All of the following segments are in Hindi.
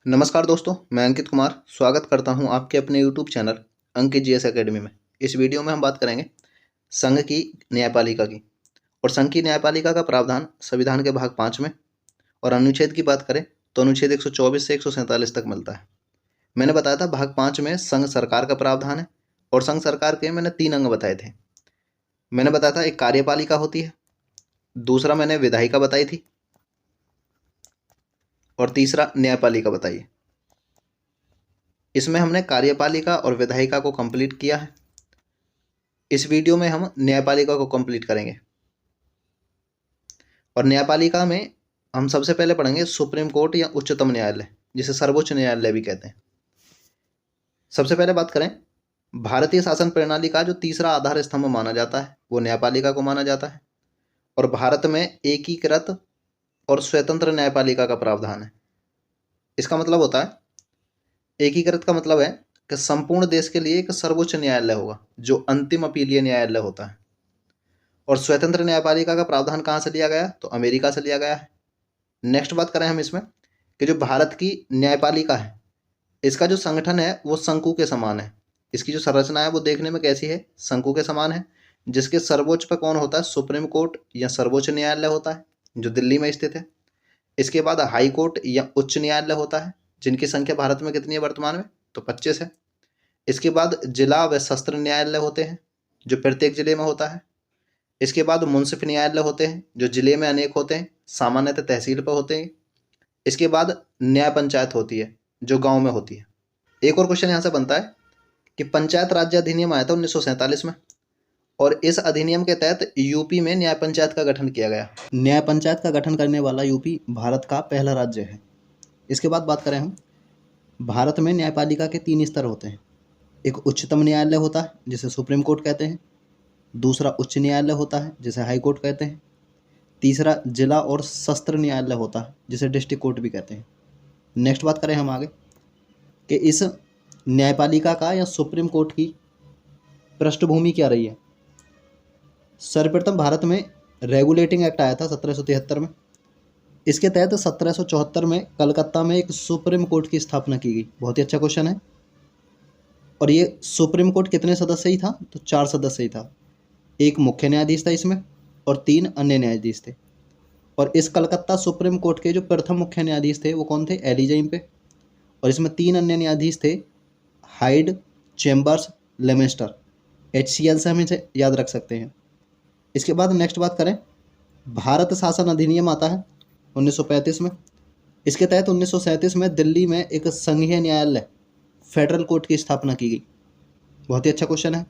नमस्कार दोस्तों, मैं अंकित कुमार स्वागत करता हूं आपके अपने YouTube चैनल अंकित जीएस एकेडमी में। इस वीडियो में हम बात करेंगे संघ की न्यायपालिका की। और संघ की न्यायपालिका का प्रावधान संविधान के भाग 5 में, और अनुच्छेद की बात करें तो अनुच्छेद 124 से 147 तक मिलता है। मैंने बताया था भाग 5 में संघ सरकार का प्रावधान है, और संघ सरकार के मैंने 3 अंग बताए थे। मैंने बताया था एक कार्यपालिका होती है, दूसरा मैंने विधायिका बताई थी, और तीसरा न्यायपालिका बताई है। इसमें हमने कार्यपालिका और विधायिका को कंप्लीट किया है। इस वीडियो में हम न्यायपालिका को कंप्लीट करेंगे। और न्यायपालिका में हम सबसे पहले पढ़ेंगे सुप्रीम कोर्ट या उच्चतम न्यायालय, जिसे सर्वोच्च न्यायालय भी कहते हैं। सबसे पहले बात करें, भारतीय शासन प्रणाली का जो तीसरा आधार स्तंभ माना जाता है वो न्यायपालिका को माना जाता है। और भारत में एकीकृत और स्वतंत्र न्यायपालिका का प्रावधान है। इसका मतलब होता है, एकीकृत का मतलब है कि संपूर्ण देश के लिए एक सर्वोच्च न्यायालय होगा जो अंतिम अपीलीय न्यायालय होता है। और स्वतंत्र न्यायपालिका का प्रावधान कहाँ से लिया गया? तो अमेरिका से लिया गया है। नेक्स्ट बात करें हम इसमें कि जो भारत की न्यायपालिका है, इसका जो संगठन है वो शंकु के समान है। इसकी जो संरचना है वो देखने में कैसी है? शंकु के समान है, जिसके सर्वोच्च पे कौन होता है? सुप्रीम कोर्ट या सर्वोच्च न्यायालय होता है, जो दिल्ली में स्थित है। इसके बाद हाई कोर्ट या उच्च न्यायालय होता है, जिनकी संख्या भारत में कितनी है वर्तमान में? तो 25 है। इसके बाद जिला व सत्र न्यायालय होते हैं, जो प्रत्येक जिले में होता है। इसके बाद मुंसिफ न्यायालय होते हैं, जो जिले में अनेक होते हैं, सामान्यतः तहसील पर होते हैं। इसके बाद न्याय पंचायत होती है, जो गांव में होती है। एक और क्वेश्चन यहाँ से बनता है कि पंचायत राज्य अधिनियम आया था 1947 में, और इस अधिनियम के तहत यूपी में न्याय पंचायत का गठन किया गया। न्याय पंचायत का गठन करने वाला यूपी भारत का पहला राज्य है। इसके बाद बात करें हम, भारत में न्यायपालिका के 3 स्तर होते हैं। एक उच्चतम न्यायालय होता है, जिसे सुप्रीम कोर्ट कहते हैं। दूसरा उच्च न्यायालय होता है, जिसे हाई कोर्ट कहते हैं। तीसरा जिला और सत्र न्यायालय होता है, जिसे डिस्ट्रिक्ट कोर्ट भी कहते हैं। नेक्स्ट बात करें हम आगे कि इस न्यायपालिका का या सुप्रीम कोर्ट की पृष्ठभूमि क्या रही है। सर्वप्रथम भारत में रेगुलेटिंग एक्ट आया था 1773 में। इसके तहत 1774 में कलकत्ता में एक सुप्रीम कोर्ट की स्थापना की गई। बहुत ही अच्छा क्वेश्चन है। और ये सुप्रीम कोर्ट कितने सदस्य ही था? तो 4 सदस्य ही था। एक मुख्य न्यायाधीश था इसमें, और 3 अन्य न्यायाधीश थे। और इस कलकत्ता सुप्रीम कोर्ट के जो प्रथम मुख्य न्यायाधीश थे वो कौन थे? एलिजाइम पे। और इसमें 3 अन्य न्यायाधीश थे, हाइड, चेम्बर्स, लेमेस्टर। HCL से हम इसे याद रख सकते हैं। इसके बाद नेक्स्ट बात करें, भारत शासन अधिनियम आता है 1935 में। इसके तहत 1937 में दिल्ली में एक संघीय न्यायालय फेडरल कोर्ट की स्थापना की गई। बहुत ही अच्छा क्वेश्चन है।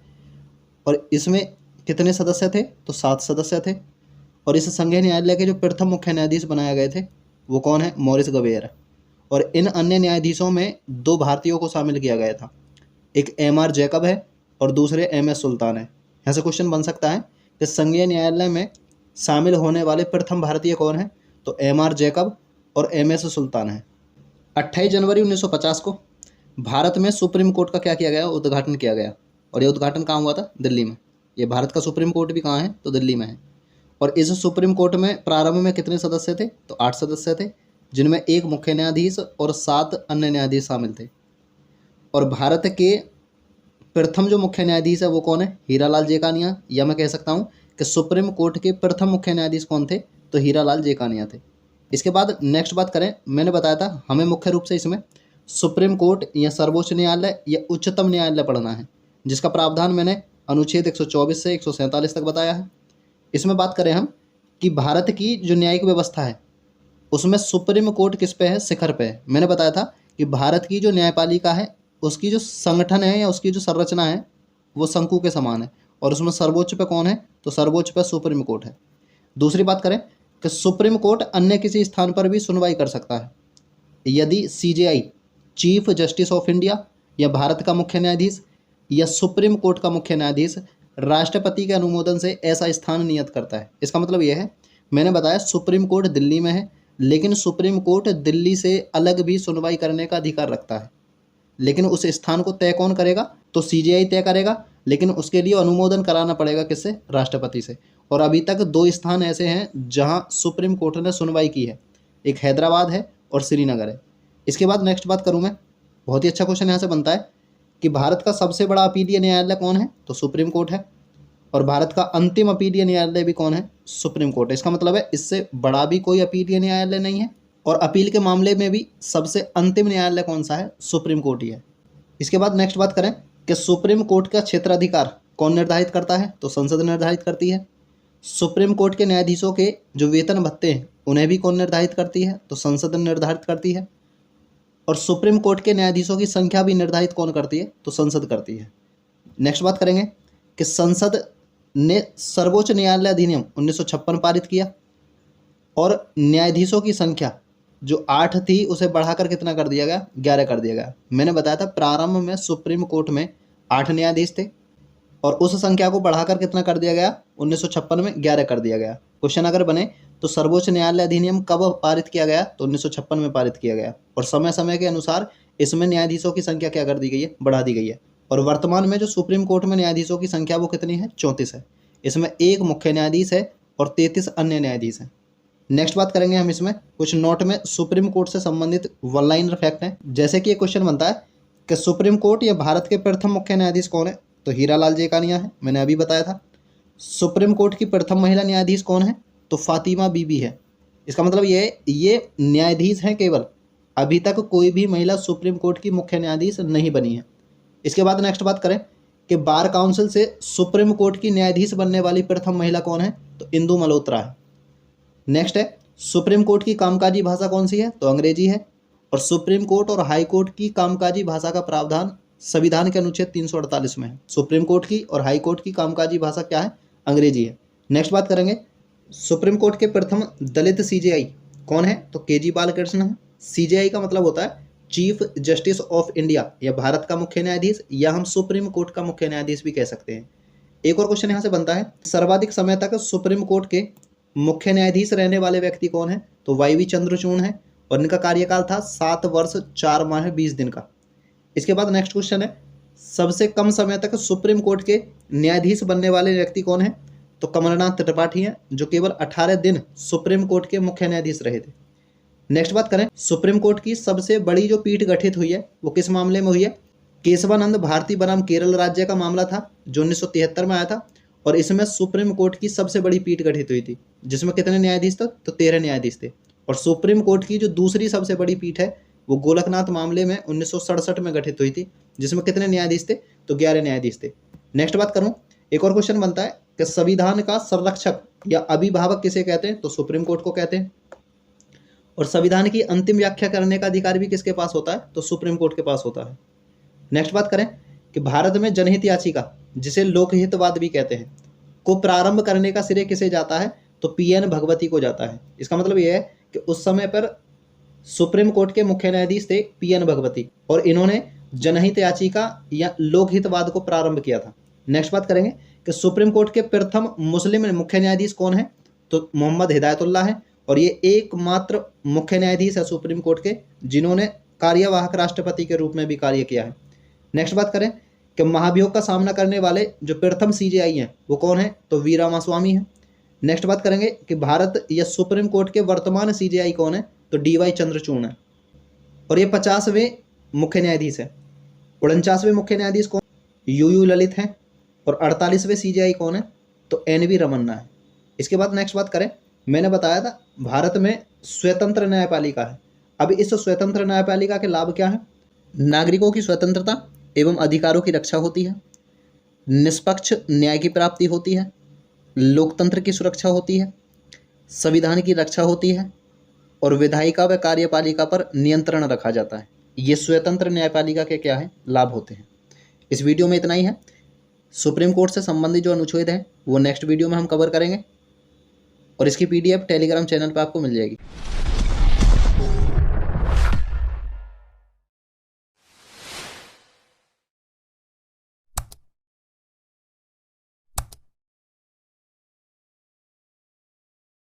और इसमें कितने सदस्य थे? तो 7 सदस्य थे। और इस संघीय न्यायालय के जो प्रथम मुख्य न्यायाधीश बनाए गए थे वो कौन है? मॉरिस गवेयर। और इन अन्य न्यायाधीशों में 2 भारतीयों को शामिल किया गया था। एक MR जैकब है और दूसरे MS सुल्तान है। यहाँ से क्वेश्चन बन सकता है कि संघीय न्यायालय में शामिल होने वाले प्रथम भारतीय कौन है? तो MR जैकब और MS सुल्तान है। 28 जनवरी 1950 को भारत में सुप्रीम कोर्ट का क्या किया गया? उद्घाटन किया गया। और ये उद्घाटन कहाँ हुआ था? दिल्ली में। ये भारत का सुप्रीम कोर्ट भी कहाँ है? तो दिल्ली में है। और इस सुप्रीम कोर्ट में प्रारंभ में कितने सदस्य थे? तो 8 सदस्य थे, जिनमें एक मुख्य न्यायाधीश और 7 अन्य न्यायाधीश शामिल थे। और भारत के प्रथम जो मुख्य न्यायाधीश है वो कौन है? हीरालाल जेकानिया। या मैं कह सकता हूँ कि सुप्रीम कोर्ट के प्रथम मुख्य न्यायाधीश कौन थे? तो हीरालाल जेकानिया थे। इसके बाद नेक्स्ट बात करें, मैंने बताया था हमें मुख्य रूप से इसमें सुप्रीम कोर्ट या सर्वोच्च न्यायालय या उच्चतम न्यायालय पढ़ना है, जिसका प्रावधान मैंने अनुच्छेद 124 से 147 तक बताया है। इसमें बात करें हम कि भारत की जो न्यायिक व्यवस्था है उसमें सुप्रीम कोर्ट किस पे है? शिखर पे है। मैंने बताया था कि भारत की जो न्यायपालिका है उसकी जो संगठन है या उसकी जो संरचना है वो शंकु के समान है। और उसमें सर्वोच्च पे कौन है? तो सर्वोच्च पे सुप्रीम कोर्ट है। दूसरी बात करें कि सुप्रीम कोर्ट अन्य किसी स्थान पर भी सुनवाई कर सकता है। यदि CJI, chief justice of India, या भारत का मुख्य न्यायाधीश या सुप्रीम कोर्ट का मुख्य न्यायाधीश राष्ट्रपति के अनुमोदन से ऐसा स्थान नियत करता है। इसका मतलब यह है, मैंने बताया सुप्रीम कोर्ट दिल्ली में है, लेकिन सुप्रीम कोर्ट दिल्ली से अलग भी सुनवाई करने का अधिकार रखता है। लेकिन उस स्थान को तय कौन करेगा? तो CJI तय करेगा, लेकिन उसके लिए अनुमोदन कराना पड़ेगा किससे? राष्ट्रपति से। और अभी तक 2 स्थान ऐसे हैं जहां सुप्रीम कोर्ट ने सुनवाई की है, एक हैदराबाद है और श्रीनगर है। इसके बाद नेक्स्ट बात करूँ मैं, बहुत ही अच्छा क्वेश्चन यहाँ से बनता है कि भारत का सबसे बड़ा अपीलीय न्यायालय कौन है, तो सुप्रीम कोर्ट है। और भारत का अंतिम अपीलीय न्यायालय भी कौन है, सुप्रीम कोर्ट है। इसका मतलब है इससे बड़ा भी कोई अपीलीय न्यायालय नहीं है, और अपील के मामले में भी सबसे अंतिम न्यायालय कौन सा है, सुप्रीम कोर्ट ही है। इसके बाद नेक्स्ट बात करें कि सुप्रीम कोर्ट का क्षेत्राधिकार कौन निर्धारित करता है, तो संसद निर्धारित करती है। सुप्रीम कोर्ट के न्यायाधीशों के जो वेतन भत्ते हैं उन्हें भी कौन निर्धारित करती है, तो संसद निर्धारित करती है। और सुप्रीम कोर्ट के न्यायाधीशों की संख्या भी निर्धारित कौन करती है, तो संसद करती है। नेक्स्ट बात करेंगे कि संसद ने सर्वोच्च न्यायालय अधिनियम 1956 पारित किया, और न्यायाधीशों की संख्या जो 8 थी उसे बढ़ाकर कितना कर दिया गया, 11 कर दिया गया। मैंने बताया था प्रारंभ में सुप्रीम कोर्ट में 8 न्यायाधीश थे, और उस संख्या को बढ़ाकर कितना कर दिया गया, 1956 में 11 कर दिया गया। क्वेश्चन अगर बने तो सर्वोच्च न्यायालय अधिनियम कब पारित किया गया, तो 1956 में पारित किया गया, और समय समय के अनुसार इसमें न्यायाधीशों की संख्या क्या कर दी गई है, बढ़ा दी गई है। और वर्तमान में जो सुप्रीम कोर्ट में न्यायाधीशों की संख्या वो कितनी है, 34 है। इसमें 1 मुख्य न्यायाधीश है और 33 अन्य न्यायाधीश हैं। नेक्स्ट बात करेंगे हम इसमें कुछ नोट में सुप्रीम कोर्ट से संबंधित वन लाइनर फैक्ट हैं। जैसे कि ये क्वेश्चन बनता है कि सुप्रीम कोर्ट या भारत के प्रथम मुख्य न्यायाधीश कौन है, तो हीरालाल जेकानिया है, मैंने अभी बताया था। सुप्रीम कोर्ट की प्रथम महिला न्यायाधीश कौन है, तो फातिमा बीबी है। इसका मतलब ये न्यायाधीश हैं केवल, अभी तक कोई भी महिला सुप्रीम कोर्ट की मुख्य न्यायाधीश नहीं बनी है। इसके बाद नेक्स्ट बात करें कि बार काउंसिल से सुप्रीम कोर्ट की न्यायाधीश बनने वाली प्रथम महिला कौन है, तो इंदु मल्होत्रा है। नेक्स्ट है सुप्रीम कोर्ट की कामकाजी भाषा कौन सी है, तो अंग्रेजी है। और सुप्रीम कोर्ट और हाई कोर्ट की कामकाजी भाषा का प्रावधान संविधान के अनुच्छेद 348 में है। सुप्रीम कोर्ट की और हाई कोर्ट की कामकाजी भाषा क्या है, अंग्रेजी है। नेक्स्ट बात करेंगे सुप्रीम कोर्ट के प्रथम दलित सीजेआई कौन है, तो केजी बालकृष्ण है। सीजेआई का मतलब होता है चीफ जस्टिस ऑफ इंडिया, या भारत का मुख्य न्यायाधीश, या हम सुप्रीम कोर्ट का मुख्य न्यायाधीश भी कह सकते हैं। एक और क्वेश्चन यहाँ से बनता है, सर्वाधिक समय तक सुप्रीम कोर्ट के मुख्य न्यायाधीश रहने वाले व्यक्ति कौन है, तो वाई चंद्रचूड़ है, और इनका कार्यकाल था 7 वर्ष 4 माह 20 दिन का। इसके बाद नेक्स्ट क्वेश्चन है, सबसे कम समय तक सुप्रीम कोर्ट के न्यायाधीश बनने वाले व्यक्ति कौन है, तो कमलनाथ त्रिपाठी हैं, जो केवल 18 दिन सुप्रीम कोर्ट के मुख्य न्यायाधीश रहे थे। नेक्स्ट बात करें सुप्रीम कोर्ट की सबसे बड़ी जो पीठ गठित हुई है वो किस मामले में हुई है, केशवानंद भारती बनाम केरल राज्य का मामला था जो 1973 में आया था, और इसमें सुप्रीम कोर्ट की सबसे बड़ी पीठ गठित हुई थी, जिसमें कितने न्यायाधीश थे, तो 13 न्यायाधीश थे। और सुप्रीम कोर्ट की जो दूसरी सबसे बड़ी पीठ है वो गोलकनाथ मामले में 1967 में गठित हुई थी, जिसमें कितने न्यायाधीश थे, तो 11 न्यायाधीश थे। नेक्स्ट बात करूं, एक और क्वेश्चन बनता है कि संविधान का संरक्षक या अभिभावक किसे कहते हैं, तो सुप्रीम कोर्ट को कहते हैं। और संविधान की अंतिम व्याख्या करने का अधिकार भी किसके पास होता है, तो सुप्रीम कोर्ट के पास होता है। नेक्स्ट बात करें कि भारत में जनहित याचिका, जिसे लोकहितवाद भी कहते हैं, को प्रारंभ करने का श्रेय किसे जाता है, तो पीएन भगवती को जाता है। इसका मतलब यह है कि उस समय पर सुप्रीम कोर्ट के मुख्य न्यायाधीश थे पीएन भगवती, और इन्होंने जनहित याचिका या लोकहितवाद को प्रारंभ किया था। नेक्स्ट बात करेंगे कि सुप्रीम कोर्ट के प्रथम मुस्लिम मुख्य न्यायाधीश कौन है, तो मोहम्मद हिदायतुल्लाह है, और ये एकमात्र मुख्य न्यायाधीश है सुप्रीम कोर्ट के जिन्होंने कार्यवाहक राष्ट्रपति के रूप में भी कार्य किया है। नेक्स्ट बात करें कि महाभियोग का सामना करने वाले जो प्रथम सीजेआई हैं वो कौन है, तो वी रामास्वामी है। नेक्स्ट बात करेंगे कि भारत या सुप्रीम कोर्ट के वर्तमान सीजेआई कौन है, तो डीवाई चंद्रचूड़ है, और ये 50वें मुख्य न्यायाधीश है। 49वें मुख्य न्यायाधीश कौन, यूयू ललित हैं, और 48वें सीजेआई कौन है, तो एनवी रमन्ना है। इसके बाद नेक्स्ट बात करें, मैंने बताया था भारत में स्वतंत्र न्यायपालिका है। अब इस स्वतंत्र न्यायपालिका के लाभ क्या है, नागरिकों की स्वतंत्रता एवं अधिकारों की रक्षा होती है, निष्पक्ष न्याय की प्राप्ति होती है, लोकतंत्र की सुरक्षा होती है, संविधान की रक्षा होती है, और विधायिका व कार्यपालिका पर नियंत्रण रखा जाता है। ये स्वतंत्र न्यायपालिका के क्या है, लाभ होते हैं। इस वीडियो में इतना ही है। सुप्रीम कोर्ट से संबंधित जो अनुच्छेद हैं वो नेक्स्ट वीडियो में हम कवर करेंगे, और इसकी PDF टेलीग्राम चैनल पर आपको मिल जाएगी।